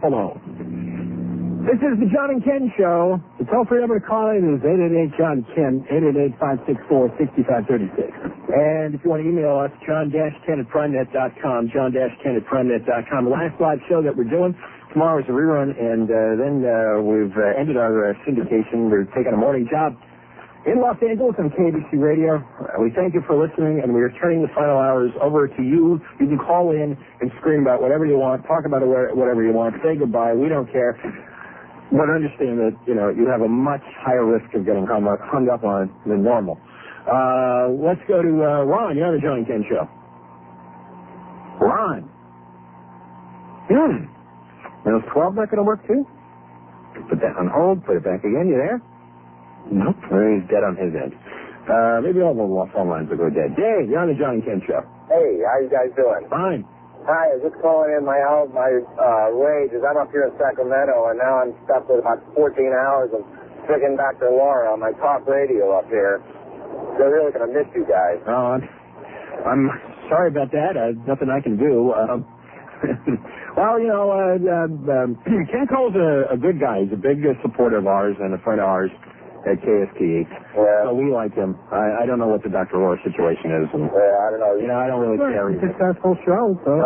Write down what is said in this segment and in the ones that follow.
Hello. This is the John and Ken Show. The toll-free number to call in is 888-JOHN-KEN, 888-564-6536. And if you want to email us, john-ken@primenet.com, john-ken@primenet.com. The last live show that we're doing tomorrow is a rerun, and then we've ended our syndication. We're taking a morning job in Los Angeles on KBC Radio. We thank you for listening, and we are turning the final hours over to you. You can call in and scream about whatever you want, talk about whatever you want, say goodbye. We don't care. But understand that, you have a much higher risk of getting hung up on than normal. Let's go to Ron. You're on the John and Ken Show. Ron. Now, is 12 not going to work, too? Put that on hold. Put it back again. You there? Nope. He's dead on his end. Maybe all the phone lines will go dead. Dave, you're on the John and Ken Show. Hey, how you guys doing? Fine. Hi, I was just calling in my rage is I'm up here in Sacramento, and now I'm stuck with about 14 hours of picking Dr. Laura on my talk radio up here. They're really going to miss you guys. Oh, I'm sorry about that. Nothing I can do. Well, Ken Cole's a good guy. He's a big supporter of ours and a friend of ours at KSTE. Yeah. So we like him. I don't know what the Dr. Laura situation is. And, I don't know. I don't really care. It's a successful show, so.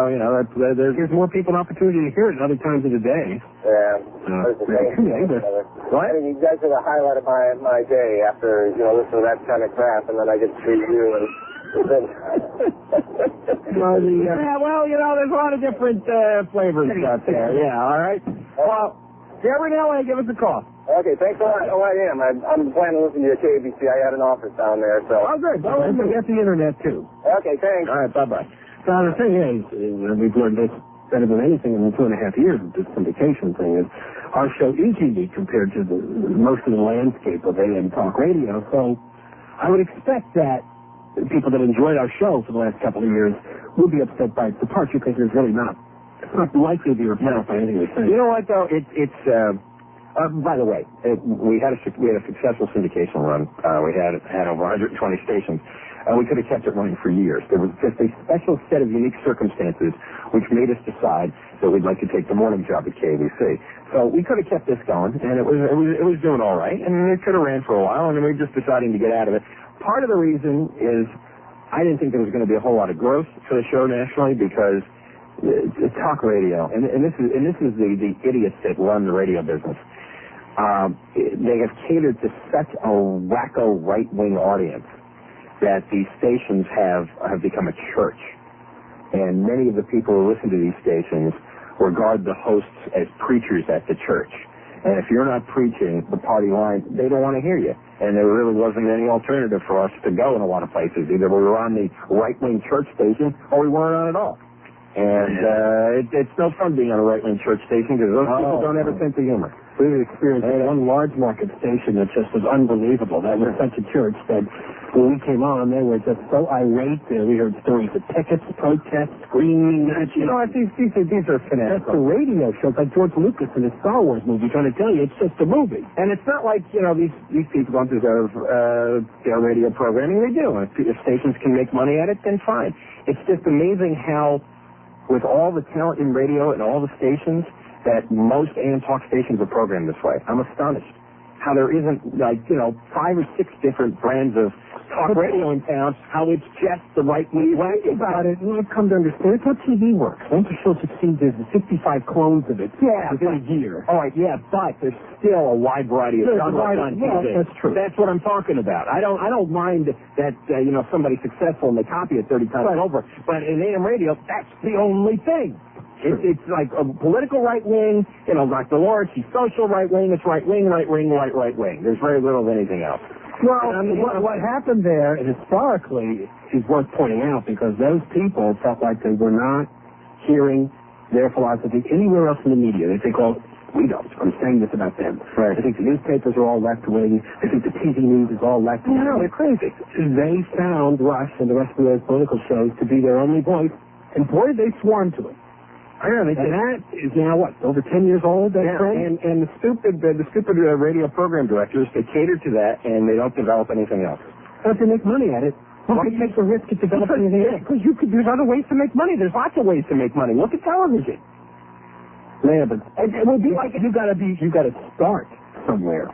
There gives more people an opportunity to hear it at other times of the day. Yeah. What? I mean, you guys are the highlight of my day after, listening to that kind of crap, and then I get to see you and... there's a lot of different flavors out there. Yeah, all right. Well, if you're ever in L.A., give us a call. Okay, thanks a lot. Oh, I am. I'm planning to listen to your KBC. I had an office down there, so... Oh, good. Well, we got the internet, too. Okay, thanks. All right, bye-bye. Now, the thing is, we've learned this better than anything in 2.5 years of this syndication thing, is our show is unique compared to most of the landscape of AM talk radio. So I would expect that people that enjoyed our show for the last couple of years will be upset by its departure because it's not likely to be replaced by anything we say. You know what, though? By the way, we had a successful syndication run. We had over 120 stations. We could have kept it running for years. There was just a special set of unique circumstances which made us decide that we'd like to take the morning job at KBC. So we could have kept this going, and it was doing all right, and it could have ran for a while, and then we were just deciding to get out of it. Part of the reason is I didn't think there was going to be a whole lot of growth for the show nationally because it's talk radio, and this is the idiots that run the radio business. They have catered to such a wacko right-wing audience that these stations have become a church. And many of the people who listen to these stations regard the hosts as preachers at the church. And if you're not preaching the party line, they don't want to hear you. And there really wasn't any alternative for us to go in a lot of places. Either we were on the right-wing church station or we weren't on at all. And it's no fun being on a right-wing church station because those people don't have a sense of humor. We experienced one large market station that just was unbelievable. That was such a church that when we came on, they were just so irate. We heard stories of tickets, protests, screaming. These are fanatics. That's the radio show. It's like George Lucas in his Star Wars movie trying to tell you it's just a movie. And it's not like, these people don't deserve radio programming. They do. If stations can make money at it, then fine. It's just amazing how, with all the talent in radio and all the stations, that most AM talk stations are programmed this way. I'm astonished how there isn't, 5 or 6 different brands of talk radio in town, how it's just the right way about it. I've come to understand. It's how TV works. Once a show succeeds, there's 55 clones of it within a year. All right, but there's still a wide variety of genres on TV. That's true. That's what I'm talking about. I don't mind that, somebody's successful and they copy it 30 times over. But in AM radio, that's the only thing. It's like a political right-wing, Dr. Laura, she's social right-wing, it's right-wing, right-wing, right-wing. There's very little of anything else. Well, what happened there historically is worth pointing out because those people felt like they were not hearing their philosophy anywhere else in the media. They think, we don't. I'm saying this about them. Right. I think the newspapers are all left-wing. I think the TV news is all left-wing. No, they're crazy. They found Rush and the rest of those political shows to be their only voice, and boy, they swarmed to it. I know, and that is now, over 10 years old? And the stupid radio program directors, they cater to that, and they don't develop anything else. But they make money at it. Why take the risk of developing anything else? Because there's other ways to make money. There's lots of ways to make money. Look at television. Yeah, but it would be like you got to start somewhere.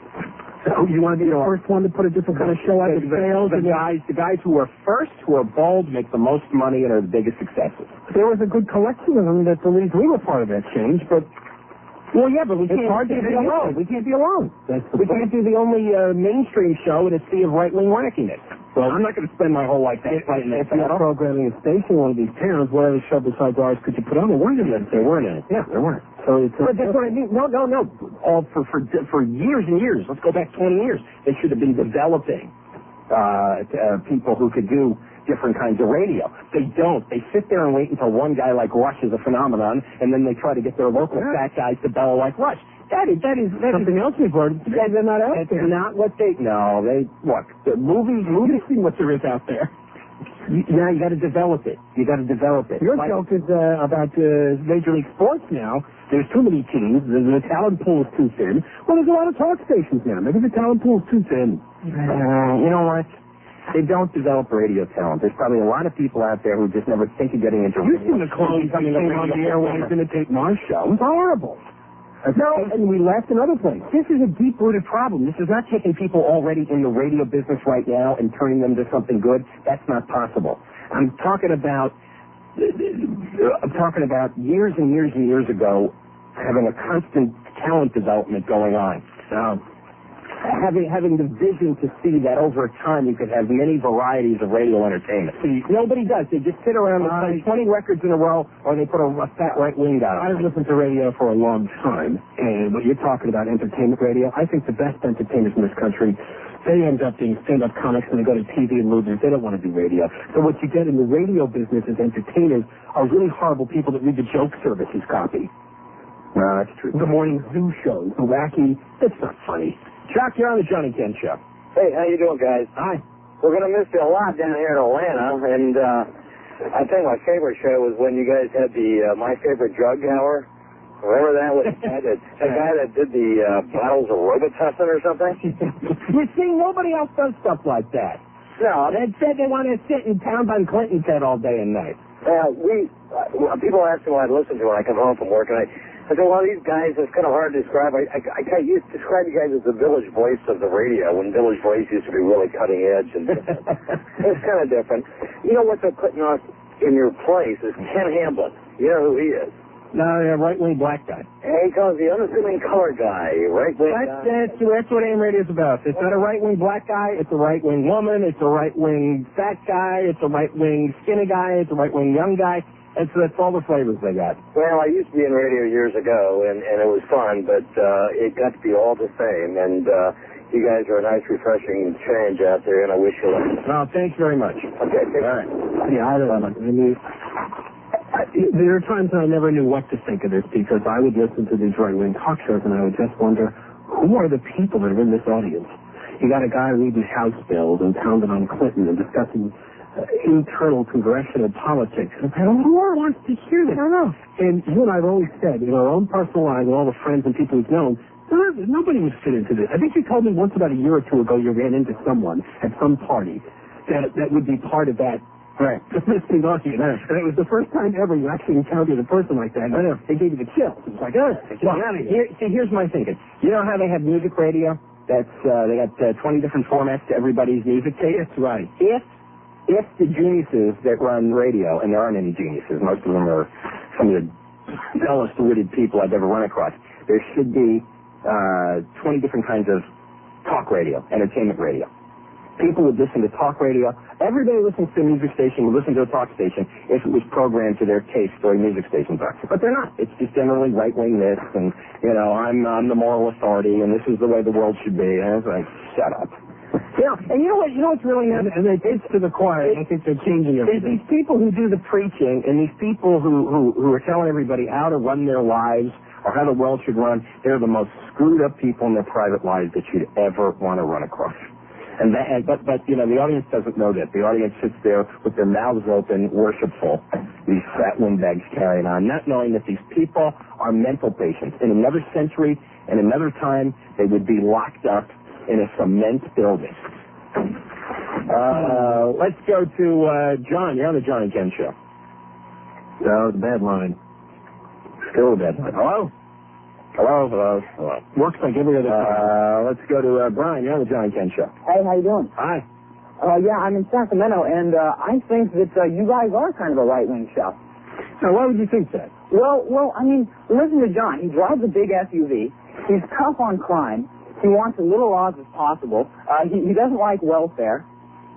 So you want to be the first one to put a different kind of show out that fails? The guys who are first, who are bold, make the most money, and are the biggest successes. There was a good collection of them that believes we were part of that change, but... Well, yeah, but we can't be alone. We can't be alone. We can't be the only mainstream show in a sea of right-wing wackiness. Well, I'm not going to spend my whole life fighting that. If you're programming a station in one of these towns, what other show besides ours could you put on? There weren't any. There weren't any. Yeah, there weren't. So it's but that's what I mean. No. All for years and years. Let's go back 20 years. They should have been developing people who could do different kinds of radio. They don't. They sit there and wait until one guy like Rush is a phenomenon, and then they try to get their local fat guys to bellow like Rush. That is something else we've heard. They're not out there. That's not what they. No, they look. The movies see what there is out there. Now you got to develop it. Your joke is about Major League Sports now. There's too many teams. The talent pool is too thin. Well, there's a lot of talk stations now. Maybe the talent pool is too thin. You know what? They don't develop radio talent. There's probably a lot of people out there who just never think of getting into radio. You've seen the clones coming on the airwaves imitate my show. It's horrible. No, and we left another place. This is a deep-rooted problem. This is not taking people already in the radio business right now and turning them to something good. That's not possible. I'm talking about years and years and years ago having a constant talent development going on. Having the vision to see that over time you could have many varieties of radio entertainment. See, nobody does. They just sit around and play 20 records in a row, or they put a fat right wing down. I've listened to radio for a long time, and what you're talking about, entertainment radio, I think the best entertainers in this country, they end up being stand-up comics and they go to TV and movies. They don't want to do radio. So what you get in the radio business as entertainers are really horrible people that read the joke services copy. No, that's true. The morning zoo shows, the wacky, it's not funny. Chuck, you're on the Johnny Ken Show. Hey, how you doing, guys? Hi. We're going to miss you a lot down here in Atlanta, and I think my favorite show was when you guys had the My Favorite Drug Hour. Remember that? With the guy that did the bottles of Robitussin or something? You see, nobody else does stuff like that. No. They said they want to sit and pound on Clinton's head all day and night. People ask me what I listen to when I come home from work, and I said, well, these guys, it's kind of hard to describe. I used to describe you guys as the Village Voice of the radio, when Village Voice used to be really cutting edge, and it's kind of different. You know what they're putting us in your place is Ken Hamblin. You know who he is? No, right-wing black guy. He calls the unassuming color guy, right-wing guy. That's what AM radio is about. It's not a right-wing black guy. It's a right-wing woman. It's a right-wing fat guy. It's a right-wing skinny guy. It's a right-wing young guy. That's all the flavors they got. Well, I used to be in radio years ago, and it was fun, but it got to be all the same. And you guys are a nice, refreshing change out there, and I wish you luck. Well, thanks very much. Okay, take care. Yeah, I don't know. There are times when I never knew what to think of this, because I would listen to these right-wing talk shows, and I would just wonder, who are the people that are in this audience? You got a guy reading House bills and pounding on Clinton and discussing internal congressional politics. And who wants to hear that? I don't know. And you and I have always said, in our own personal lives, and all the friends and people we've known, nobody would fit into this. I think you told me once about a year or two ago you ran into someone at some party that would be part of that. Right. The listening audience. And it was the first time ever you actually encountered a person like that. I know. They gave you the chills. It was like, get out of here. Here's my thinking. You know how they have music radio? They got 20 different formats to everybody's music taste? That's right. If the geniuses that run radio, and there aren't any geniuses, most of them are some of the dullest witted people I've ever run across, there should be 20 different kinds of talk radio, entertainment radio. People would listen to talk radio. Everybody listens to a music station would listen to a talk station if it was programmed to their taste the way music stations are. But they're not. It's just generally right-wing this, and, I'm the moral authority, and this is the way the world should be. And it's like, shut up. And you know what's really nice? And they pitch to the choir. I think they're changing everything. These people who do the preaching, and these people who are telling everybody how to run their lives or how the world should run, they're the most screwed up people in their private lives that you'd ever want to run across. But the audience doesn't know that. The audience sits there with their mouths open, worshipful, these fat windbags carrying on, not knowing that these people are mental patients. In another century, in another time, they would be locked up in a cement building. Let's go to John. You're on the John and Ken Show. That was a bad line. Still dead. Hello? Hello. Works like every other time. Let's go to Brian. You're on the John and Ken Show. Hey, how you doing? Hi. Yeah, I'm in Sacramento, and I think that you guys are kind of a right-wing show. Now, why would you think that? Well, I mean, listen to John. He drives a big SUV. He's tough on crime. He wants as little laws as possible. He doesn't like welfare.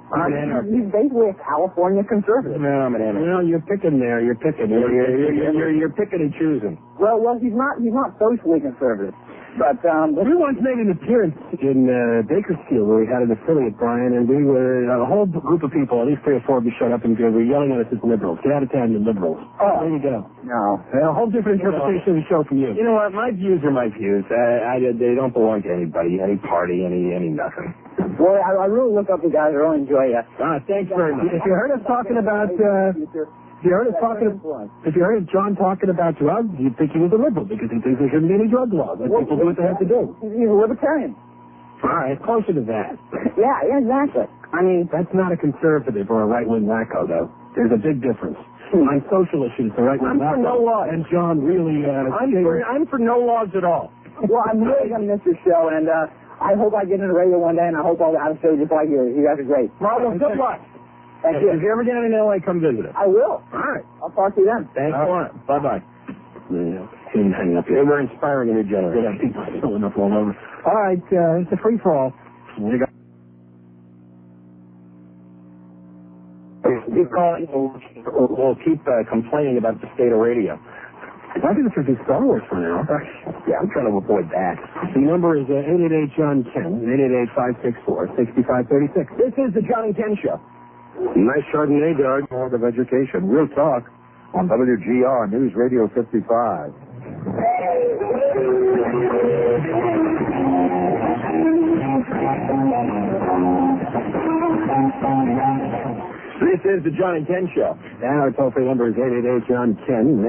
He's basically a California conservative. No, I'm an anarchist. Well, you're picking there. You're picking. You're picking and choosing. Well, he's not socially conservative. But we once made an appearance in Bakersfield where we had an affiliate, Brian, and we were a whole group of people, at least 3 or 4 of us shut up and were yelling at us as liberals. Get out of town, you liberals. Oh, there you go. No, A whole different interpretation of the show from you. You know what? My views are my views. They don't belong to anybody, any party, any nothing. Well, I really look up to guys. I really enjoy you. Thanks very much. If you heard us talking about, if you heard John talking about drugs, you'd think he was a liberal because he thinks there shouldn't be any drug laws. Let people do what they have to do. He's a libertarian. All right, closer to that. Yeah, exactly. I mean, that's not a conservative or a right-wing wacko, though. There's a big difference. On social issues, the right-wing wacko. I'm for no laws. And John really... I'm for no laws at all. Well, I'm really going to miss your show, and I hope I get into the radio one day, and I hope I'll have a show just like yours. You guys are great. Well, good luck. Thank you. If you ever get in LA, come visit us. I will. All right. I'll talk to you then. Thanks a lot. Bye-bye. Yeah, hanging up here. We're inspiring a new generation. People filling up all over. All right, it's a free-for-all. We'll keep complaining about the state of radio. I think this is Star Wars for now. Yeah, I'm trying to avoid that. The number is 888-JOHN-KEN, 888-564-6536. This is the John and Ken Show. Nice Chardonnay, Doug. Talk of education. Real talk on WGR News Radio 55. This is the John and Ken Show. And our toll-free number is 888-JOHN-KEN,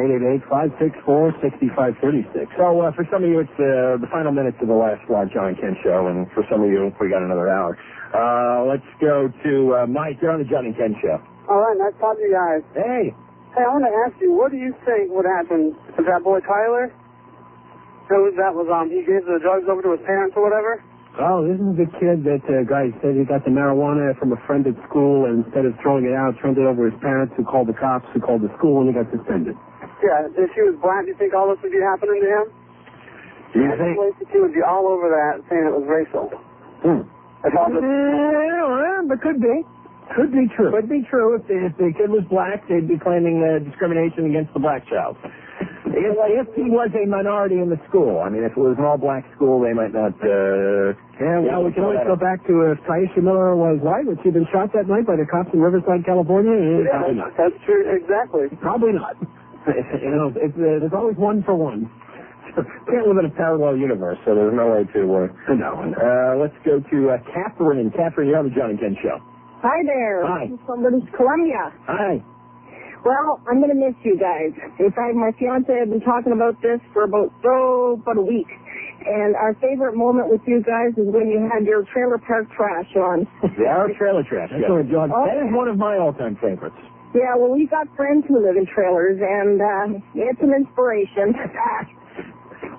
888-564-6536. So, for some of you, it's the final minutes of the last John and Ken Show, and for some of you, we got another hour. Let's go to Mike. You're on the John and Ken Show. All right, nice talking to you guys. Hey. Hey, I want to ask you, what do you think would happen to that boy Tyler? That was, he gave the drugs over to his parents or whatever? Oh, this is the kid that guy said he got the marijuana from a friend at school, and instead of throwing it out, turned it over to his parents, who called the cops, who called the school, and he got suspended. Yeah, if he was black, do you think all this would be happening to him? Do you think? He would be all over that, saying it was racial. But could be. Could be true. Could be true. If the kid was black, they'd be claiming discrimination against the black child. If he was a minority in the school, I mean, if it was an all-black school, they might not. Yeah, we can always go back to if Taisha Miller was white. Would she have been shot that night by the cops in Riverside, California? Probably not. That's true, exactly. Probably not. There's always one for one. Can't live in a parallel universe, so there's no way to. No. Let's go to Catherine. Catherine, you're on the John and Ken Show. Hi there. Hi. I'm from British Columbia. Hi. Well, I'm going to miss you guys. In fact, my fiance and I have been talking about this for about a week. And our favorite moment with you guys is when you had your trailer park trash on. Our trailer trash. That's what John. That is one of my all-time favorites. Yeah, well, we've got friends who live in trailers, and it's an inspiration.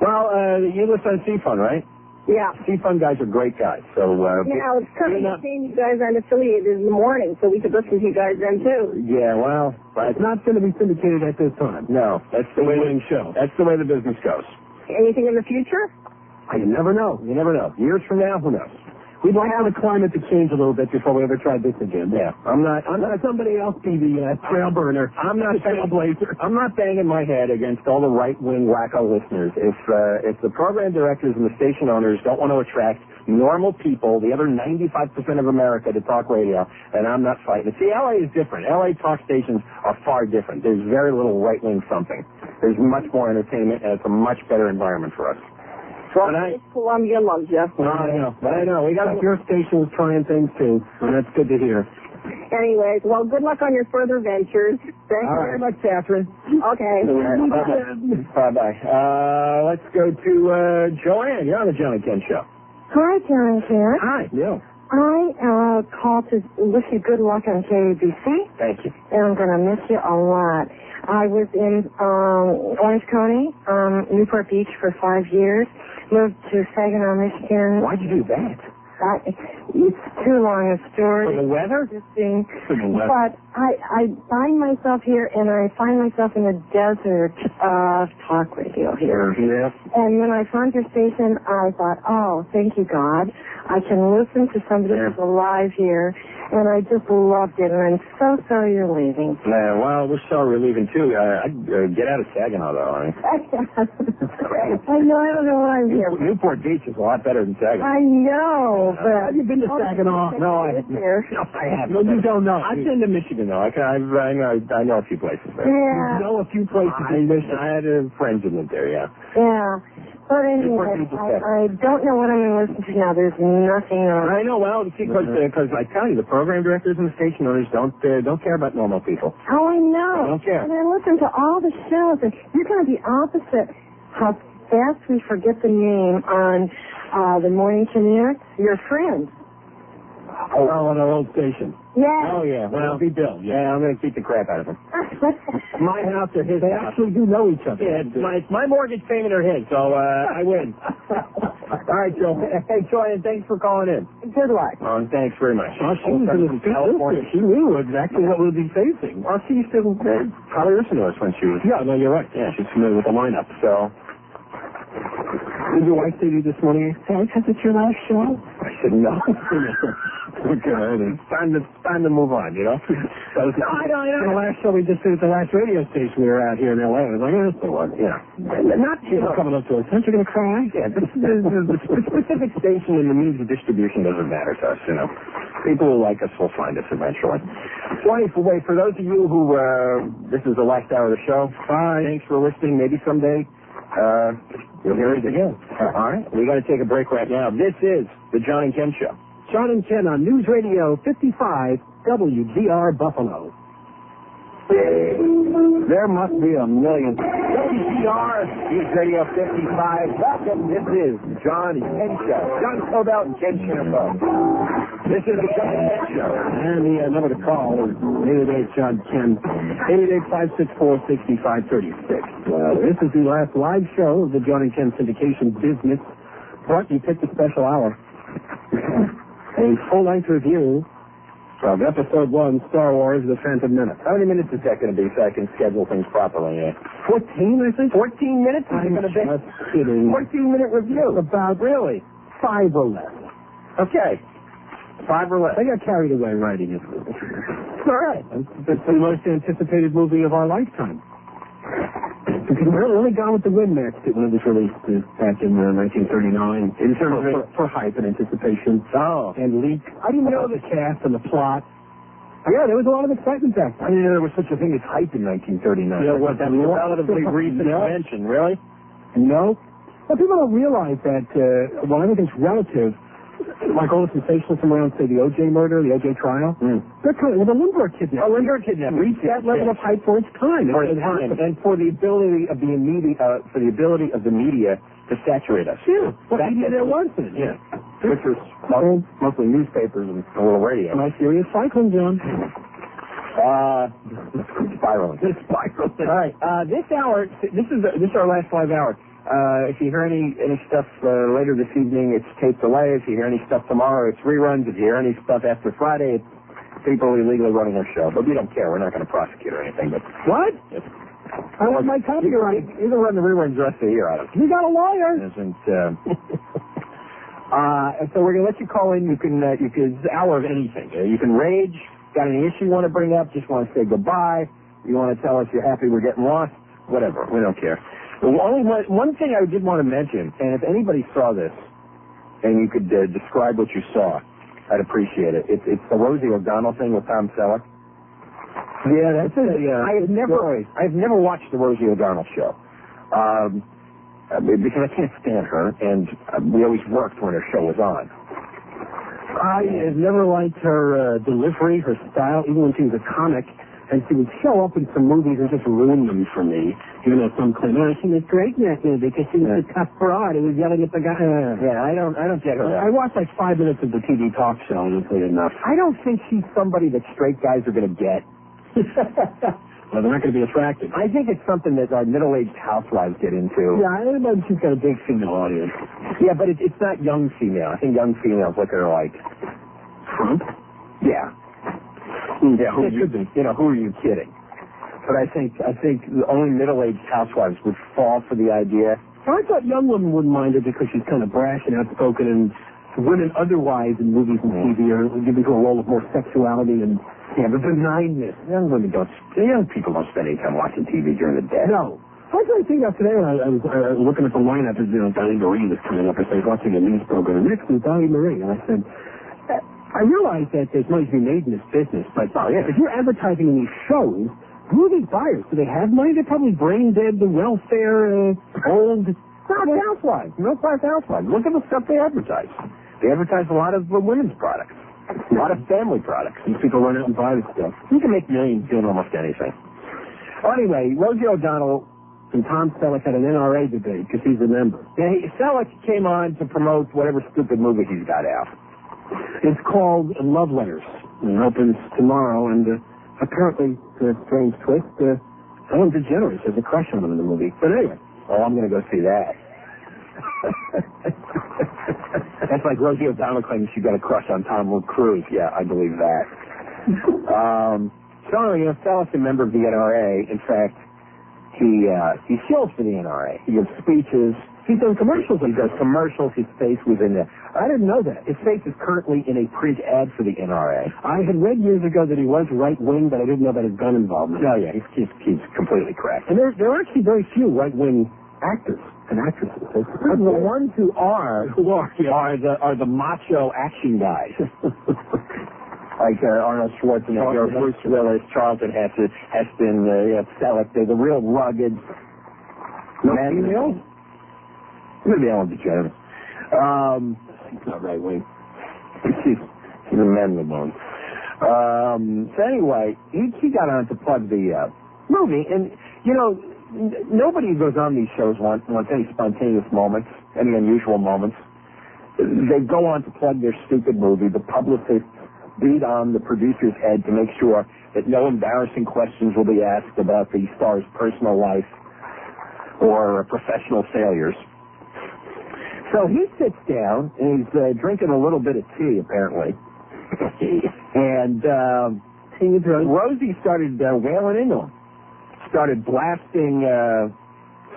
Well, you listen to C-Fun, right? Yeah. C-Fun guys are great guys. So, it's kind of a shame you guys aren't affiliated in the morning, so we could listen to you guys then, too. Yeah, well, it's not going to be syndicated at this time. No, that's the way show. That's the way the business goes. Anything in the future? You never know. You never know. Years from now, who knows? We'd like the climate to change a little bit before we ever try this again. Yeah, I'm not somebody else be the trail burner. I'm not trailblazer. I'm not banging my head against all the right-wing wacko listeners. If the program directors and the station owners don't want to attract normal people, the other 95% of America, to talk radio, then I'm not fighting it. See, LA is different. LA talk stations are far different. There's very little right-wing thumping. There's much more entertainment, and it's a much better environment for us. Columbia loves you. I know. We got your station was trying things too, and that's good to hear. Anyways, well, good luck on your further ventures. Thank you very much, Catherine. Okay. Bye-bye. Let's go to Joanne. You're on the John and Ken Show. Hi, John and Ken. Hi. Yeah. I called to wish you good luck on KABC. Thank you. And I'm going to miss you a lot. I was in Orange County, Newport Beach for 5 years. Moved to Saginaw, Michigan. Why'd you do that? It's too long a story. For the weather? But I find myself here, and I find myself in a desert of talk radio here. Yeah. And when I found your station, I thought, oh, thank you, God. I can listen to somebody who's alive here, and I just loved it, and I'm so sorry you're leaving. Yeah, well, we're sorry we're leaving, too. Get out of Saginaw, though, honey. I know, I don't know why I'm here. Newport Beach is a lot better than Saginaw. I know, but... Have you been to Saginaw? No, I haven't. No, you don't know. I've been to Michigan, though. I know a few places there. Yeah. You know a few places in Michigan. I had friends who lived there, yeah. Yeah. But anyway, I don't know what I'm going to listen to now. There's nothing on. I know. Well, see, because I tell you, the program directors and the station owners don't care about normal people. Oh, I know. They don't care. And I listen to all the shows, and you're going to be opposite how fast we forget the name on the Morning Commute. Your friend. Oh, on our old station. Yeah. Oh, yeah. Well, That'll be Bill. yeah, I'm going to keep the crap out of him. My house or his. They actually do know each other. Yeah, it's my mortgage payment or his, so I win. All right, Joe. Hey, Joy, and thanks for calling in. Good luck. Oh, thanks very much. Oh, she was in California. She knew exactly what we'd be facing. Well, she used to probably listen to us when she was... Yeah, no, you're right. Yeah, she's familiar with the lineup, so... Did your wife say to you this morning, hey, is it your last show? I said, no. Okay, it's time to move on, you know? So, no, I don't. The last show we just did at the last radio station we were at here in L.A. I was like, oh, so what? Yeah. Not, you know, coming up to us. Aren't you going to cry? Yeah, the specific station and the means of distribution doesn't matter to us, you know. People who like us will find us eventually. Wait, for those of you who, this is the last hour of the show, thanks for listening. Maybe someday, you'll hear it again. All right, we got to take a break right now. This is the John and Ken Show. John and Ken on News Radio 55 WGR Buffalo. There must be a million. WGR, News Radio 55. Welcome. This is John and Ken Show. John Cobelt and Ken Shinnerbo. This is the John and Ken Show. And the number to call is 888 John Ken, 888-564-6536. This is the last live show of the John and Ken syndication business. But you picked a special hour. A full-length review of Episode 1, Star Wars, The Phantom Menace. How many minutes is that going to be so I can schedule things properly? 14, I think. 14 minutes is it going to be? Just kidding. 14-minute review. About, really? 5 or less. Okay. 5 or less. I got carried away writing it. All right. It's the most anticipated movie of our lifetime. Because we're only Gone with the Wind matched it when it was released back in 1939. In terms of for hype and anticipation. Oh. And leak. I didn't know the cast and the plot. Yeah, there was a lot of excitement back then. I didn't know there was such a thing as hype in 1939. Yeah, what, that's a relatively recent invention, really? No. Well, people don't realize that, well, everything's relative. Like all the sensationalism around, say, the O.J. murder, the O.J. trial. They're kind of, the Lindbergh kidnapping. Oh, Lindbergh kidnapping. Reached that level of hype for its time. And for the ability of the media, to saturate us. Yeah. What media there was then. Yeah. Which was mostly newspapers and a little radio. My serious cycling, John. Spiraling. All right. This hour, this is our last 5 hours. If you hear any stuff later this evening, it's tape delay. If you hear any stuff tomorrow, it's reruns. If you hear any stuff after Friday, it's people illegally running our show. But we don't care. We're not going to prosecute or anything. But what? I want my copyright. You can run the reruns the rest of the year out of it. You got a lawyer. And so we're going to let you call in. You can it's an hour of anything. You can rage. Got any issue you want to bring up? Just want to say goodbye. You want to tell us you're happy we're getting lost? Whatever. We don't care. The only one thing I did want to mention, and if anybody saw this, and you could describe what you saw, I'd appreciate it. It's the Rosie O'Donnell thing with Tom Selleck. Yeah, that's it. I've never watched the Rosie O'Donnell show because I can't stand her, and we always worked when her show was on. I have never liked her delivery, her style, even when she was a comic. and she would show up in some movies and just ruin them for me. Even though some claim, oh, she was great in that movie because she was a tough broad who was yelling at the guy. Yeah, I don't get her. I watched like 5 minutes of the TV talk show and it's enough. I don't think she's somebody that straight guys are going to get. Well, they're not going to be attractive. I think it's something that our middle-aged housewives get into. Yeah, I know she's got a big female audience. Yeah, but it's not young female. I think young females look at her like Trump. Yeah. Yeah, who are you kidding? But I think only middle-aged housewives would fall for the idea. Well, I thought young women wouldn't mind her because she's kind of brash and outspoken, and women otherwise in movies and TV are giving her a role of more sexuality and the benignness. Young people don't spend any time watching TV during the day. No. I was thinking about today when I was looking at the lineup, as Donnie Marie was coming up, I was watching a news program, and next was Donnie Marie, and I said, I realize that there's money to be made in this business, but if you're advertising in these shows, who are these buyers? Do they have money? They're probably brain dead, the welfare, old housewives, middle-class housewives. Look at the stuff they advertise. They advertise a lot of women's products, a lot of family products. These people run out and buy this stuff. You can make millions doing almost anything. Well, anyway, Rosie O'Donnell and Tom Selleck had an NRA debate because he's a member. Yeah, Selleck came on to promote whatever stupid movie he's got out. It's called Love Letters. It opens tomorrow, and apparently, to a strange twist, Ellen DeGeneres has a crush on him in the movie. But anyway, I'm going to go see that. That's like Rosie O'Donnell claims she got a crush on Tom Cruise. Yeah, I believe that. Selleck's a member of the NRA. In fact, he shills for the NRA. He gives speeches. He's done commercials. He does commercials. His face was in there. I didn't know that. His face is currently in a print ad for the NRA. I had read years ago that he was right-wing, but I didn't know about his gun involvement. No, yeah, he's completely correct. And there are actually very few right-wing actors and actresses. The ones who are the macho action guys. Like Arnold Schwarzenegger, Bruce Willis, Charlton Heston, Selleck. They're the real rugged men. Maybe Ellen DeGeneres. She's not right-wing. She's a man with one. So anyway, he got on to plug the movie, and, nobody who goes on these shows wants any spontaneous moments, any unusual moments. They go on to plug their stupid movie. The publicists beat on the producer's head to make sure that no embarrassing questions will be asked about the star's personal life or professional failures. So he sits down, and he's drinking a little bit of tea, apparently. And Rosie started wailing into him. Started blasting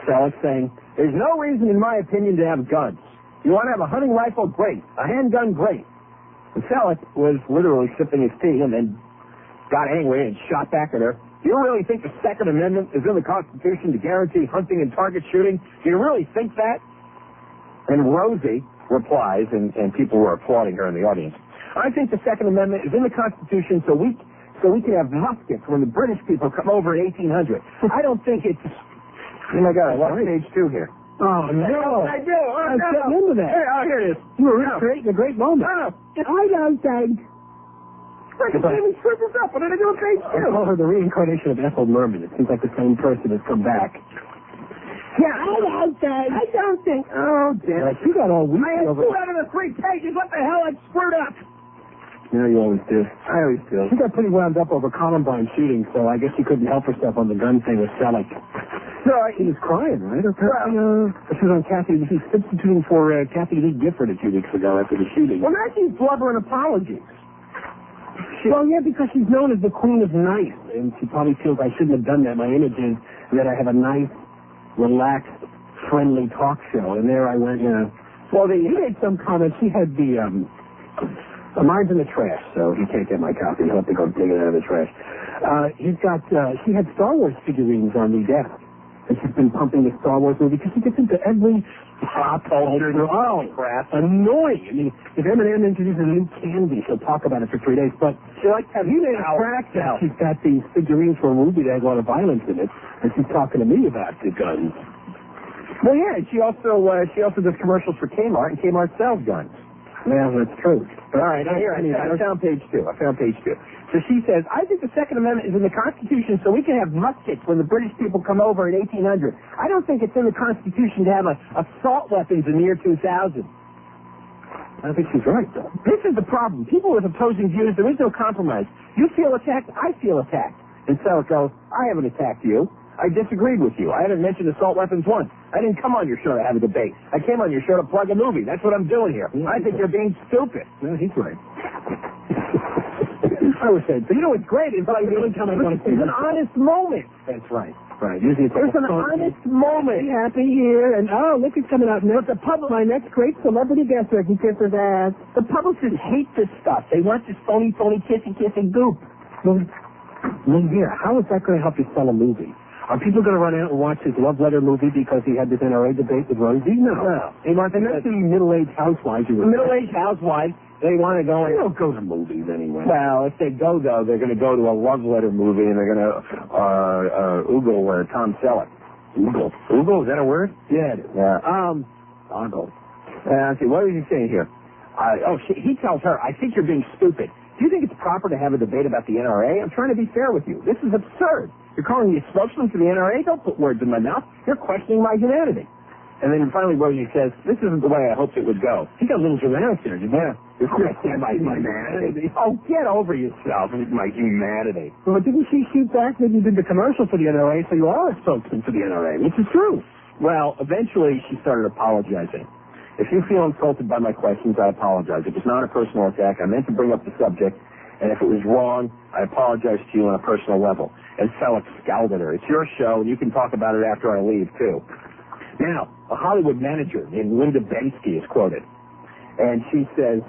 Selleck, saying, "There's no reason, in my opinion, to have guns. You want to have a hunting rifle? Great. A handgun? Great." And Selleck was literally sipping his tea and then got angry and shot back at her. "Do you really think the Second Amendment is in the Constitution to guarantee hunting and target shooting? Do you really think that?" And Rosie replies, and people were applauding her in the audience, "I think the Second Amendment is in the Constitution so we can have muskets when the British people come over in 1800. I don't think it's..." Oh, my God, I lost page 2 here. Oh, no. I do. I'm getting into that. Here it is. You were creating a great moment. I don't think. I can't even screw this up. What did I do with page 2? I call her the reincarnation of Ethel Merman. It seems like the same person has come back. Yeah, I don't think. Oh, damn it. You got all weak. I had 2 out of the 3 pages. What the hell? I screwed up. Yeah, you always do. I always do. She got pretty wound up over Columbine shooting, so I guess she couldn't help herself on the gun thing with Selleck. So she was crying, right? She was on Kathy. She was substituting for Kathy Lee Gifford a few weeks ago after the shooting. Well, now she's blubbering apologies. Well, yeah, because she's known as the Queen of Nice, and she probably feels I shouldn't have done that. My image is that I have a nice, relaxed, friendly talk show, and there I went, Well, he made some comments. She had mine's in the trash, so he can't get my copy. He'll have to go dig it out of the trash. She had Star Wars figurines on the desk, and she's been pumping the Star Wars movie because she gets into every pop culture. Oh, crap. Annoying. I mean, if Eminem introduces a new candy, she'll talk about it for 3 days, but she likes to have you made a crack now. She's got these figurines for a movie that has a lot of violence in it, and she's talking to me about the guns. Well, yeah, and she also does commercials for Kmart, and Kmart sells guns. Yeah, that's true. All right, now here, I found page 2. So she says, I think the Second Amendment is in the Constitution so we can have muskets when the British people come over in 1800. I don't think it's in the Constitution to have assault weapons in the year 2000. I think she's right, though. This is the problem. People with opposing views, there is no compromise. You feel attacked, I feel attacked. And so it goes, I haven't attacked you. I disagreed with you. I haven't mentioned assault weapons once. I didn't come on your show to have a debate. I came on your show to plug a movie. That's what I'm doing here. I think you're being stupid. No, he's right. I was saying, but you know what's great? It's like it's an honest moment. That's right. Right. Usually it's There's an honest moment. Happy here, and look, it's coming out next. My next great celebrity guest where he kisses his ass. The publicists hate this stuff. They want this phony, kissy goop. Well, yeah, how is that going to help you sell a movie? Are people going to run out and watch his love letter movie because he had this NRA debate with Rosie? No. They want and that's the middle-aged housewives. Middle-aged housewives, they want to go. They don't go to movies anyway. Well, if they go, though, they're going to go to a love letter movie and they're going to oogle Tom Selleck. Oogle? Is that a word? Yeah, it is. Yeah. Ogle. Let's see, what was he saying here? He tells her, I think you're being stupid. Do you think it's proper to have a debate about the NRA? I'm trying to be fair with you. This is absurd. You're calling me a spokesman for the NRA? Don't put words in my mouth. You're questioning my humanity. And then finally Rosie says, this isn't the way I hoped it would go. He got a little dramatic there, didn't he? Yeah. You're questioning my humanity. Oh, get over yourself. My humanity. Well, didn't she shoot back that you did the commercial for the NRA, so you are a spokesman for the NRA, which is true. Well, eventually she started apologizing. If you feel insulted by my questions, I apologize. It was not a personal attack. I meant to bring up the subject, and if it was wrong, I apologize to you on a personal level. And Selleck scowled at her. It's your show, and you can talk about it after I leave, too. Now, a Hollywood manager named Linda Bensky is quoted, and she says,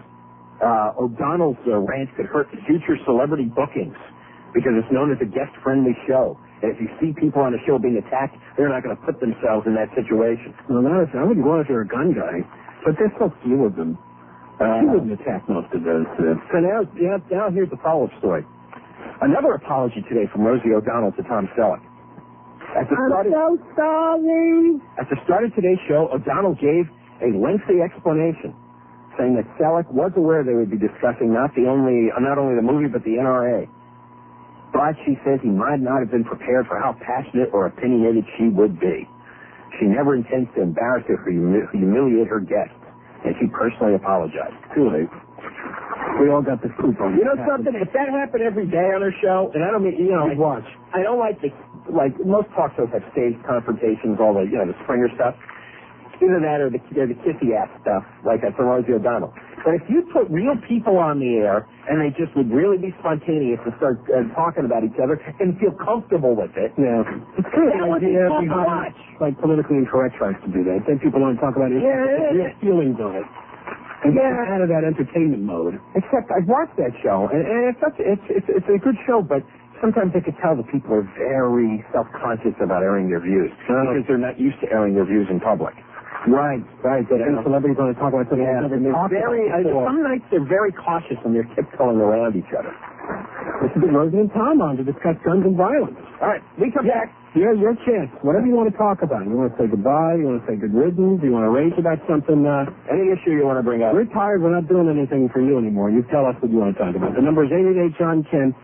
O'Donnell's rant could hurt future celebrity bookings because it's known as a guest-friendly show. And if you see people on the show being attacked, they're not going to put themselves in that situation. Well, I wouldn't go if you're a gun guy, but there's so few of them. She wouldn't attack most of those. So now here's the follow-up story. Another apology today from Rosie O'Donnell to Tom Selleck. I'm so sorry. At the start of today's show, O'Donnell gave a lengthy explanation, saying that Selleck was aware they would be discussing not only the movie but the NRA. But she says he might not have been prepared for how passionate or opinionated she would be. She never intends to embarrass or humiliate her guests, and she personally apologized. Too late. We all got the scoop on. You know something? If that happened every day on her show, and I don't mean, watch. I don't like this. Like most talk shows have staged confrontations, all the the Springer stuff. Either that or the kissy ass stuff, like that from Rosie O'Donnell. But if you put real people on the air and they just would really be spontaneous and start talking about each other and feel comfortable with it, it's kind of an idea behind, like politically incorrect tries to do that. Then people don't talk about it. Real feelings on it. And get out of that entertainment mode. Except I've watched that show, and it's a good show, but sometimes I could tell that people are very self-conscious about airing their views because they're not used to airing their views in public. Right. And celebrities want to talk about something else. Some nights they're very cautious and they're tiptoeing around each other. This is Rosie and Tom on to discuss guns and violence. All right, we come back. Here's your chance. Whatever you want to talk about. You want to say goodbye? You want to say good riddance? You want to rage about something? Any issue you want to bring up? We're tired. We're not doing anything for you anymore. You tell us what you want to talk about. The number is 888-JOHN-KEN,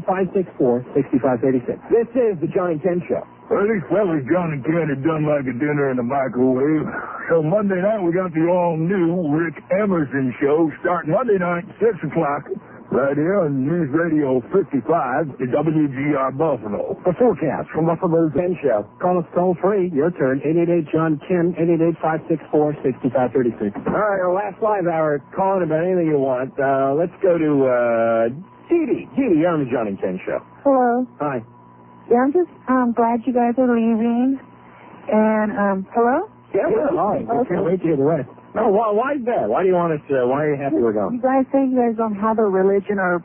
888-564-6536. This is the John and Ken Show. Well, these fellas, John and Ken, are done like a dinner in the microwave. So Monday night, we got the all-new Rick Emerson Show, starting Monday night, 6 o'clock, right here on News Radio 55, the WGR Buffalo. The forecast from Buffalo's Ken Show. Call us toll-free. Your turn, 888-JOHN-KEN, 888-564-6536. All right, our last live hour, calling about anything you want. Let's go to Dee. Dee, you're on the John and Ken Show. Hello. Hi. Yeah, I'm just glad you guys are leaving. And, hello? Yeah, hi. I can't wait to hear the rest. No, why is that? Why do you want us to, why are you happy we're going? You guys say you guys don't have a religion or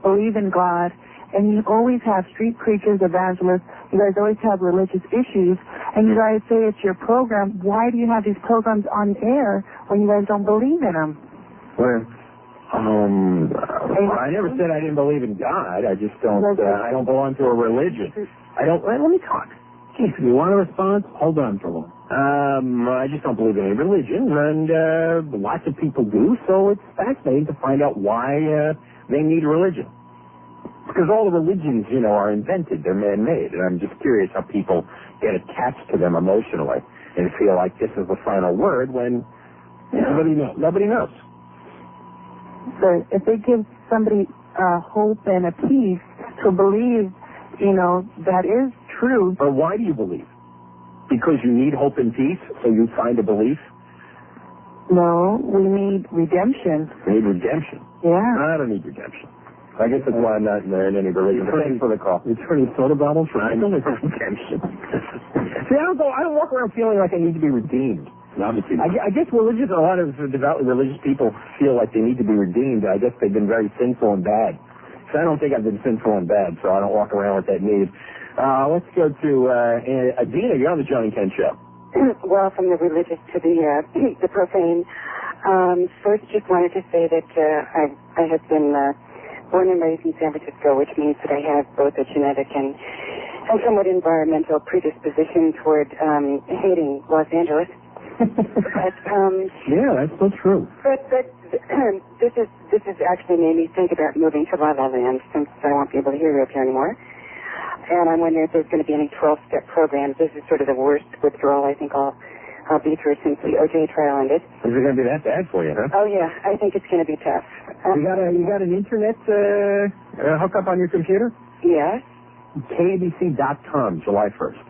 believe in God, and you always have street preachers, evangelists. You guys always have religious issues, and you guys say it's your program. Why do you have these programs on air when you guys don't believe in them? Well, I never said I didn't believe in God. I just don't, I don't belong to a religion. Let me talk. If you want a response, hold on for a while. I just don't believe in any religion, and lots of people do, so it's fascinating to find out why they need religion. Because all the religions, are invented. They're man-made, and I'm just curious how people get attached to them emotionally and feel like this is the final word when nobody knows. So if they give somebody hope and a peace to believe, that is true. But why do you believe? Because you need hope and peace, so you find a belief? No, we need redemption. You need redemption? Yeah. I don't need redemption. I guess that's why I'm not in any religion. Thanks for the call. It's turning soda bottles for I don't need redemption. See, I don't walk around feeling like I need to be redeemed. Obviously. I guess a lot of devoutly religious people feel like they need to be redeemed. I guess they've been very sinful and bad. So I don't think I've been sinful and bad, so I don't walk around with that need. Let's go to Adina. You're on the John and Ken Show. Well, from the religious to the profane. First, just wanted to say that I have been born and raised in San Francisco, which means that I have both a genetic and somewhat environmental predisposition toward hating Los Angeles. But, yeah, that's so true. But this has actually made me think about moving to La La Land since I won't be able to hear you up here anymore. And I'm wondering if there's going to be any 12-step programs. This is sort of the worst withdrawal I think I'll be through since the OJ trial ended. Is it going to be that bad for you, huh? Oh yeah, I think it's going to be tough. You got an internet hookup on your computer? Yes. KABC.com, July 1st.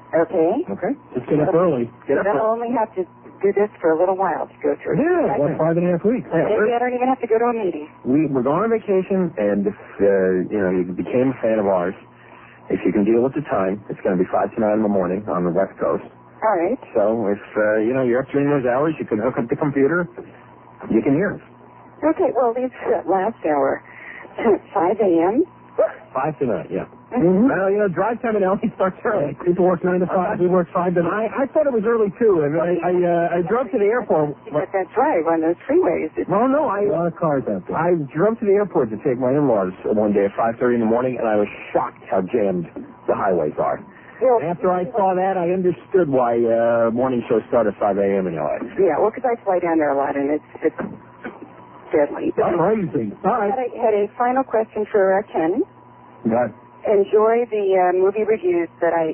Okay. Okay. Just get up early. I'll only have to do this for a little while to go through. Yeah, 5.5 weeks. Maybe I don't even have to go to a meeting. We're going on vacation, and if you became a fan of ours, if you can deal with the time, it's going to be 5 to 9 in the morning on the West Coast. All right. So if you're up during those hours, you can hook up the computer. You can hear us. Okay. Well, leave that last hour. 5 a.m. 5 to 9. Yeah. Mm-hmm. Well, drive time in LA starts early. People work 9 to 5. We work 5 to 9. I thought it was early too. And I drove to the airport. But that's right, on those freeways. Well, no, a lot of cars out there. I drove to the airport to take my in-laws one day at 5:30 in the morning, and I was shocked how jammed the highways are. Yeah. After I saw that, I understood why morning shows start at 5 a.m. in LA. Yeah, well, because I fly down there a lot, and it's deadly. Crazy. All right. I had a final question for Ken. Got Enjoy the movie reviews that I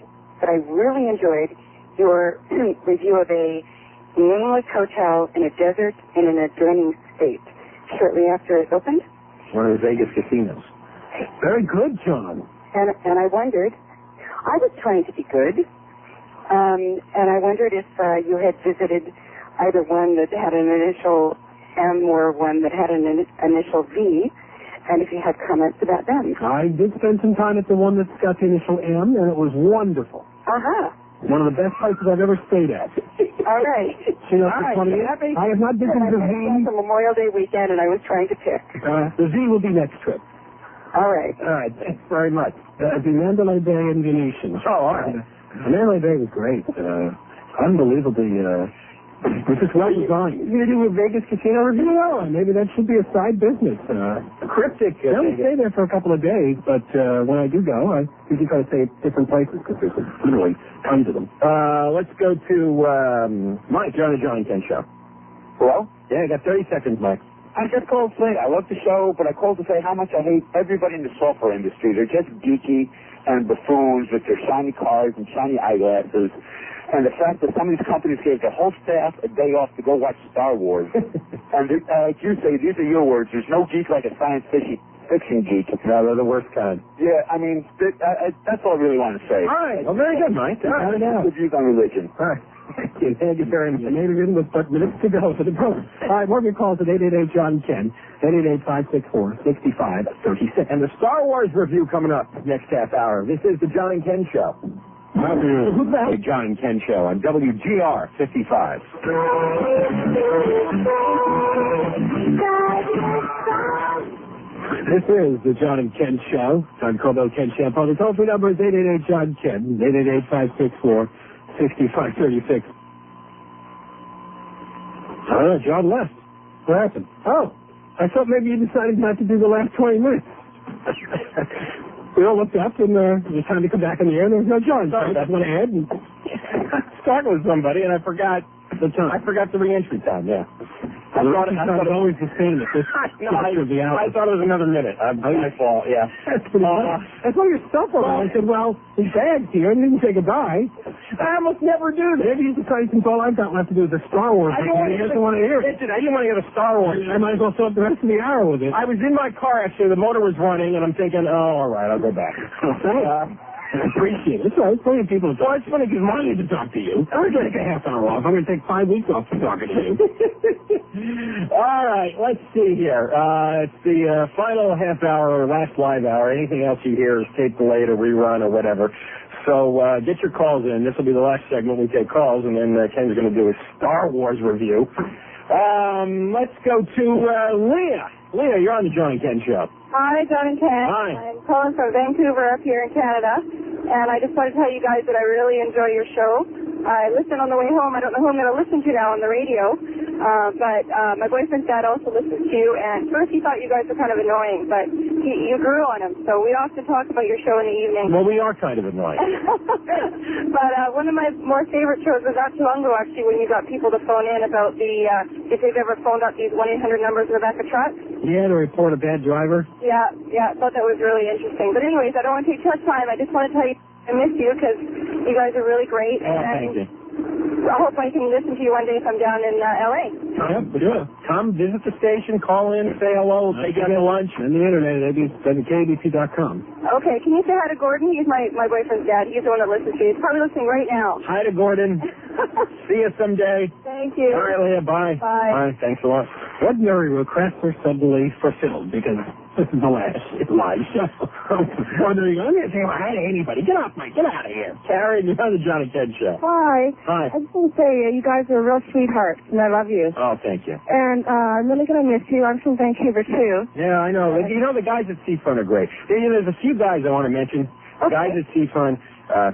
really enjoyed. Your review of a nameless hotel in a desert in an adjoining state shortly after it opened. One of the Vegas casinos. very good, John. And I wondered, I was trying to be good, and I wondered if you had visited either one that had an initial M or one that had an initial V, and if you had comments about them. I did spend some time at the one that's got the initial M, and it was wonderful. Uh-huh. One of the best places I've ever stayed at. All right. You know, All right. I have not visited the V. It's a Memorial Day weekend, and I was trying to pick. The V will be next trip. All right. All right. Thanks very much. The Mandalay Bay and Venetian. Oh, all right. The Mandalay Bay was great. Unbelievably. It's just well designed. You're going to do a Vegas casino review? No, maybe that should be a side business. Cryptic. I only stay there for a couple of days, but when I do go, I usually try to stay at different places because there's literally tons of them. Let's go to Mike, John and Ken Show. Hello? Yeah, I got 30 seconds, Mike. I just called to say I love the show, but I called to say how much I hate everybody in the software industry. They're just geeky and buffoons with their shiny cars and shiny eyeglasses. And the fact that some of these companies gave their whole staff a day off to go watch Star Wars. And like you say, these are your words. There's no geek like a science fiction geek. No, they're the worst kind. Yeah, I mean, that's all I really want to say. All right. Well, very good, Mike. All right. Good views on religion. All right. Thank you very much. Maybe we didn't, but minutes to go for the program. All right, more of your calls at 888-JOHN-KEN, 888-564-6536. And the Star Wars review coming up next half hour. This is the John and Ken Show. The John and Ken Show on WGR 55. This is the John and Ken Show. John Colbell, Ken Shampoo. The toll-free number is 888-JOHN-KEN, 888-564-6536. Oh, John left. What happened? Oh, I thought maybe you decided not to do the last 20 minutes. We all looked up, and it was time to come back in the air, and there was no John. So I just went ahead and talking with somebody, and I forgot the time. I forgot the re-entry time. Yeah. I thought it was always the same at this I thought it was another minute. My fault. Yeah. I saw your stuff over. I said, well, his bag's here, and didn't say goodbye. I almost never do that. Maybe he's the kind since all I've got left to do is the Star Wars. He doesn't want to hear it. I didn't want to hear the Star Wars. I might as well fill up the rest of the hour with it. I was in my car, actually. The motor was running, and I'm thinking, oh, all right, I'll go back. I appreciate it. It's all right. Plenty of people. Well, it's funny because I need to talk to you. I'm going to take a half hour off. I'm going to take 5 weeks off from talking to you. All right, let's see here. It's the final half hour or last live hour. Anything else you hear is tape delayed or rerun or whatever. So get your calls in. This will be the last segment. We take calls, and then Ken's going to do a Star Wars review. Let's go to Leah. Leah, you're on the John and Ken Show. Hi, John and Ken. Hi. I'm calling from Vancouver up here in Canada, and I just want to tell you guys that I really enjoy your show. I listen on the way home. I don't know who I'm going to listen to now on the radio, but my boyfriend's dad also listens to you, and first he thought you guys were kind of annoying, but you grew on him, so we often talk about your show in the evening. Well, we are kind of annoying. But one of my more favorite shows was not too long ago, actually, when you got people to phone in about if they've ever phoned up these 1-800 numbers in the back of trucks. Yeah, to report a bad driver. Yeah, I thought that was really interesting. But anyways, I don't want to take too much time. I just want to tell you I miss you because you guys are really great. Oh, thank you. I hope I can listen to you one day if I'm down in L.A. Yep, sure. Come visit the station, call in, say hello, take you out to lunch. On the internet at KBC.com. Okay, can you say hi to Gordon? He's my boyfriend's dad. He's the one that listens to you. He's probably listening right now. Hi to Gordon. See you someday. Thank you. All right, Leah, bye. Bye. All right, thanks a lot. Ordinary requests are suddenly fulfilled because this is the last live show. Wondering, I'm going to say hi to anybody. Get out of here. Karen, you're on the John and Ken Show. Hi. Hi. I just want to say you guys are real sweethearts, and I love you. Oh, thank you. And I'm really going to miss you. I'm from Vancouver, too. Yeah, I know. You know, the guys at Seafront are great. There's a few guys I want to mention. Okay. Guys at Seafront,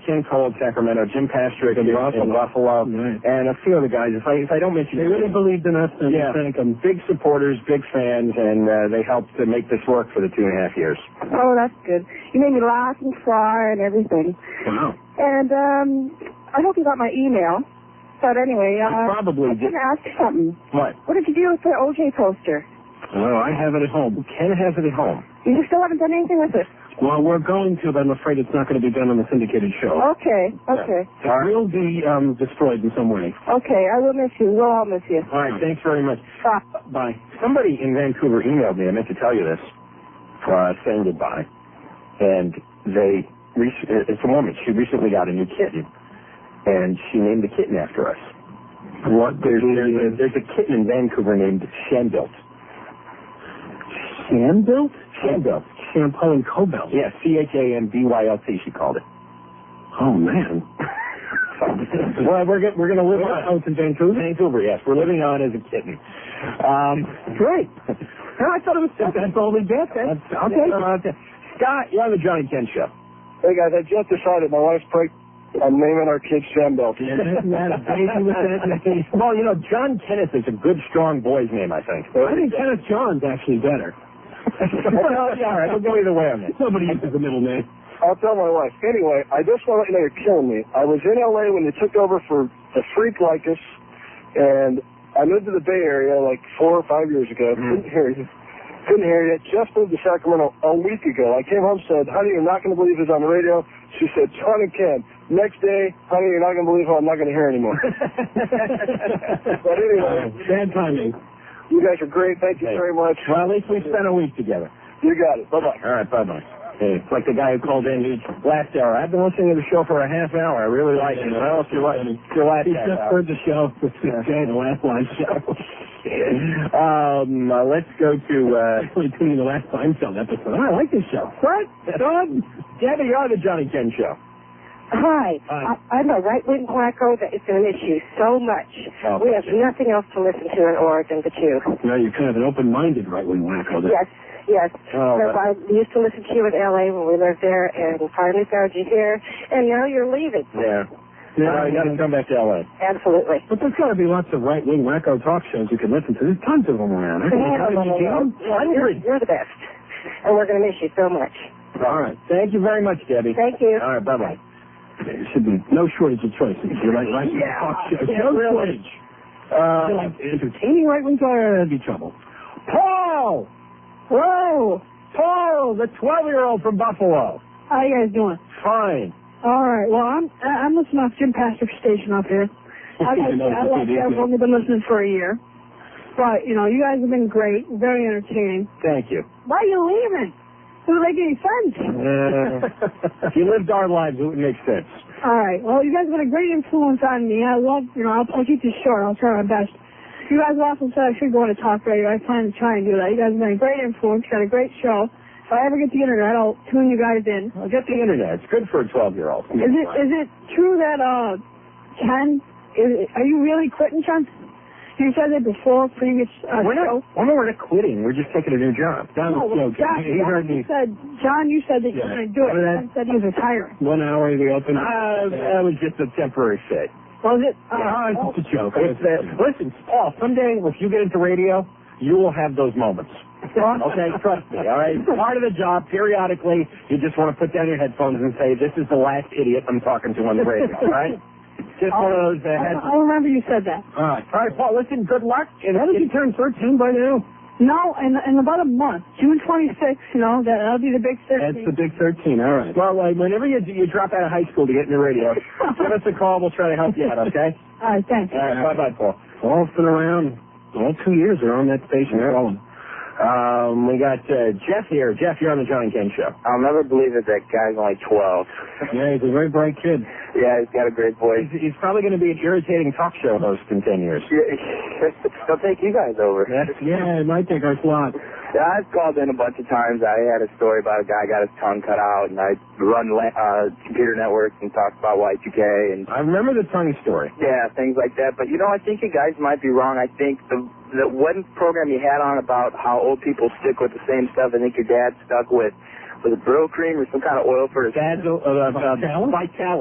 Ken Cole, Sacramento, Jim Pastrick in Buffalo, and a few other guys. If I don't mention, they really believed in us, and yeah, thank them. Big supporters, big fans, and they helped to make this work for the 2.5 years. Oh, that's good. You made me laugh and cry and everything. Wow. And I hope you got my email. But anyway, probably I was going to ask you something. What? What did you do with the OJ poster? Well, I have it at home. Ken has it at home. You still haven't done anything with it? Well, we're going to, but I'm afraid it's not going to be done on the syndicated show. Okay. It will be destroyed in some way. Okay, I will miss you. We'll all miss you. All right, thanks very much. Bye. Somebody in Vancouver emailed me, I meant to tell you this, saying goodbye. And it's a woman. She recently got a new kitten, and she named the kitten after us. What? There's a kitten in Vancouver named Shanbuilt. Shanbuilt? Shanbuilt. Shampoo and Cobalt. Yeah, CHAMBYLT, she called it. Oh, man. Well, we're going to live on. Oh, it's in Vancouver? Vancouver, yes. We're living on as a kitten. Great. Well, I thought it was that's only bad. Okay. Scott, you're on the John and Ken Show. Hey, guys, I just decided my wife's pregnant. I'm naming our kid Shanbelt. Well, you know, John Kenneth is a good, strong boy's name, I think. I think Kenneth John's actually better. Well, yeah, all right. We'll go either way on this. Nobody uses the middle name. I'll tell my wife. Anyway, I just want to let you know you're killing me. I was in L.A. when they took over for a freak like us, and I moved to the Bay Area like 4 or 5 years ago. Couldn't hear you. Just moved to Sacramento a week ago. I came home and said, honey, you're not going to believe this on the radio. She said, John and Ken. Next day, honey, you're not going to believe who I'm not going to hear anymore. But anyway. Bad timing. You guys are great. Thank you very much. Well, at least we spent a week together. You got it. Bye-bye. All right, bye-bye. Hey, it's like the guy who called in last hour. I've been listening to the show for a half hour. I really like it. I don't know if you like it. He just heard the show. The last live show. Let's go to actually tuning the last Seinfeld episode. I like this show. What? Don? Debbie, you're on the John and Ken Show. Hi. I'm a right-wing wacko that is going to miss you so much. Oh, we have nothing else to listen to in Oregon but you. No, you're kind of an open-minded right-wing wacko. Yes. Oh, so I used to listen to you in L.A. when we lived there, and finally found you here, and now you're leaving. Yeah. You got to come back to L.A. Absolutely. But there's got to be lots of right-wing wacko talk shows you can listen to. There's tons of them around. You're the best, and we're going to miss you so much. All right. Thank you very much, Debbie. Thank you. All right, bye-bye. There should be no shortage of choices. You're like talk show. No shortage. Like entertaining right-wing talk, that'd be trouble. Paul! Whoa! Paul, the 12-year-old from Buffalo. How you guys doing? Fine. All right. Well, I'm listening off Jim Paster's station up here. I've only been listening for a year. But, you guys have been great, very entertaining. Thank you. Why are you leaving? Doesn't make any sense. If you lived our lives, it would make sense. All right. Well, you guys have been a great influence on me. I love, I'll keep this short. I'll try my best. You guys also said I should go into talk radio. I plan to try and do that. You guys have been a great influence. Got a great show. If I ever get the internet, I'll tune you guys in. I'll get the internet. It's good for a 12-year-old. Is it true that, Ken, are you really quitting, Ken? You said that before, previous we're not quitting. We're just taking a new job. John, you said that you were going to do it. Ken said he was retiring. 1 hour in the open. That was just a temporary fit. Was it? It's a joke. Listen, Paul, someday if you get into radio, you will have those moments. Okay, trust me, all right? It's part of the job. Periodically, you just want to put down your headphones and say, this is the last idiot I'm talking to on the radio, all right? Just one of those I'll remember you said that. All right, Paul, listen, good luck. And how did you turn 13 by now? No, in about a month. June 26th, that'll be the big 13. That's the big 13, all right. Well, whenever you drop out of high school to get in the radio, give us a call. We'll try to help you out, okay? All right, thanks. All right, bye-bye, Paul. Paul's been around all 2 years. They're on that station. We got Jeff here. Jeff, you're on the John and Ken Show. I'll never believe it. That guy's only 12. Yeah, he's a very bright kid. Yeah, he's got a great voice. He's probably going to be an irritating talk show host in 10 years. He'll take you guys over. Yeah, it might take our slot. Yeah, I've called in a bunch of times. I had a story about a guy got his tongue cut out, and I run computer networks and talk about Y2K. And I remember the tongue story. Yeah, things like that. But, I think you guys might be wrong. I think the one program you had on about how old people stick with the same stuff, I think your dad stuck with, was it Brill Cream or some kind of oil for his... Vitalis.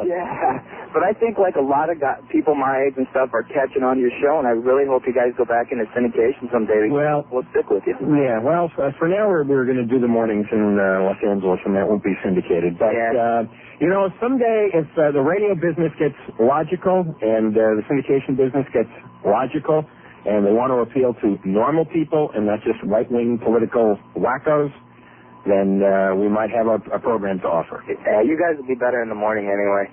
Yeah. But I think like a lot of people my age and stuff are catching on your show, and I really hope you guys go back into syndication someday. Well, we'll stick with you. Yeah, well, for now we're going to do the mornings in Los Angeles, and that won't be syndicated. But, someday if the radio business gets logical and the syndication business gets logical, and they want to appeal to normal people and not just right-wing political wackos, then we might have a program to offer. Yeah, you guys will be better in the morning anyway.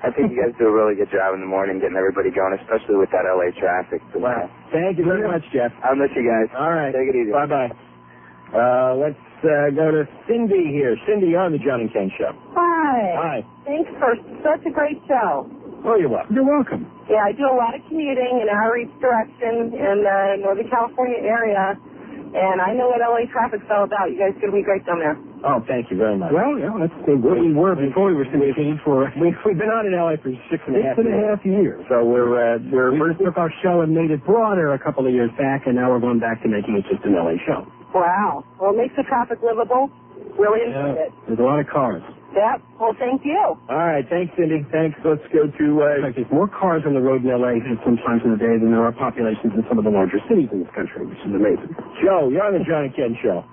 I think you guys do a really good job in the morning getting everybody going, especially with that LA traffic. Wow. Thank you very much, Jeff. I'll miss you guys. All right. Take it easy. Bye-bye. Let's go to Cindy here. Cindy, you're on the John and Ken Show. Hi. Hi. Thanks for such a great show. Oh, you're welcome. You're welcome. Yeah, I do a lot of commuting in outreach direction in the Northern California area, and I know what LA traffic's all about. You guys are going to be great down there. Oh, thank you very much. Well, yeah, that's what we were before we were syndicated for. We've been on in LA for 6.5 years. So we're first took our show and made it broader a couple of years back, and now we're going back to making it just an LA show. Wow. Well, it makes the traffic livable. Really enjoyed it. There's a lot of cars. Yep. Well, thank you. All right. Thanks, Cindy. Thanks. Let's go to... In fact, there's more cars on the road in L.A. at some times of the day than there are populations in some of the larger cities in this country, which is amazing. Joe, you're on the John and Ken Show.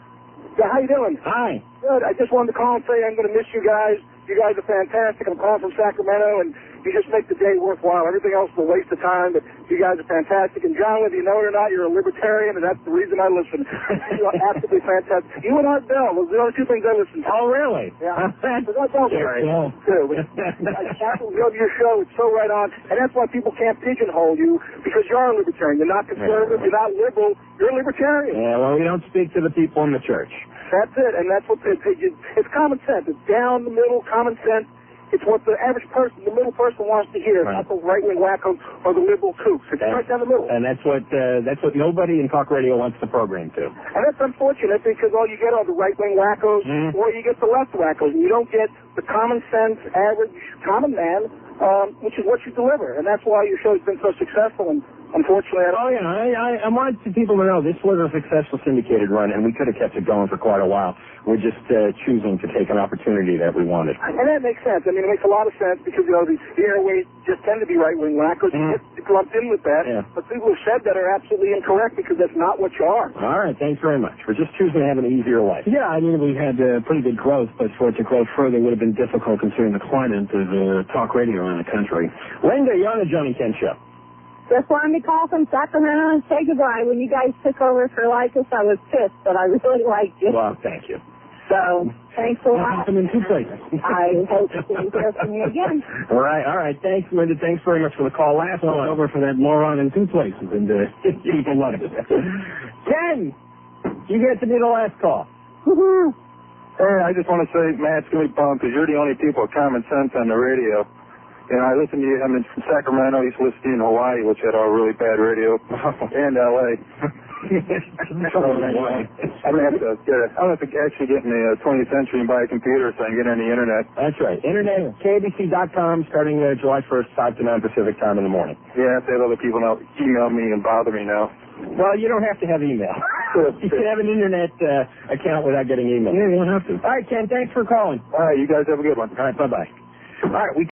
Yeah, how you doing? Hi. Good. I just wanted to call and say I'm going to miss you guys. You guys are fantastic. I'm calling from Sacramento, and you just make the day worthwhile. Everything else is a waste of time, but you guys are fantastic. And John, whether you know it or not, you're a libertarian, and that's the reason I listen. You are absolutely fantastic. You and Art Bell, those are the only two things I listen to. Oh, really? Yeah. That's also great, too. I absolutely love your show. It's so right on. And that's why people can't pigeonhole you, because you are a libertarian. You're not conservative. You're not liberal. You're a libertarian. Yeah, well, we don't speak to the people in the church. That's it, and that's what it's common sense. It's down the middle, common sense. It's what the average person, the middle person wants to hear, not the right-wing wackos or the liberal kooks. It's right down the middle. And that's what nobody in talk radio wants the program to. And that's unfortunate because all you get are the right-wing wackos or you get the left wackos, and you don't get the common sense, average, common man, which is what you deliver. And that's why your show's been so successful, and unfortunately, I wanted people to know this was a successful syndicated run, and we could have kept it going for quite a while. We're just choosing to take an opportunity that we wanted. And that makes sense. I mean, it makes a lot of sense because, the airways just tend to be right-wing whackers. You get lumped in with that. Yeah. But people who said that are absolutely incorrect because that's not what you are. All right, thanks very much. We're just choosing to have an easier life. Yeah, I mean, we had pretty good growth, but for it to grow further would have been difficult considering the climate of talk radio in the country. Linda, you're on the Johnny Kent Show. Just wanted to call from Sacramento and say goodbye. When you guys took over for Lycus, I was pissed, but I really liked it. Well, thank you. So, thanks a lot. I'm in two places. I hope to hear from you again. All right. Thanks, Linda. Thanks very much for the call. Last one. Over for that moron in two places, and people love it. Ken, you get to be the last call. Woohoo! Hey, I just want to say, Matt's going to be pumped because you're the only people with common sense on the radio. And I listen to you. I'm in Sacramento. I used to listen to you in Hawaii, which had all really bad radio, and L.A. I'm gonna have to actually get in the 20th century and buy a computer so I can get on the internet. That's right. Internet, KBC.com, starting July 1st, 5 to 9 Pacific time in the morning. Yeah, I have to have other people now email me and bother me now. Well, you don't have to have email. You can have an internet account without getting email. Yeah, you don't have to. All right, Ken, thanks for calling. All right, you guys have a good one. All right, bye-bye. All right, we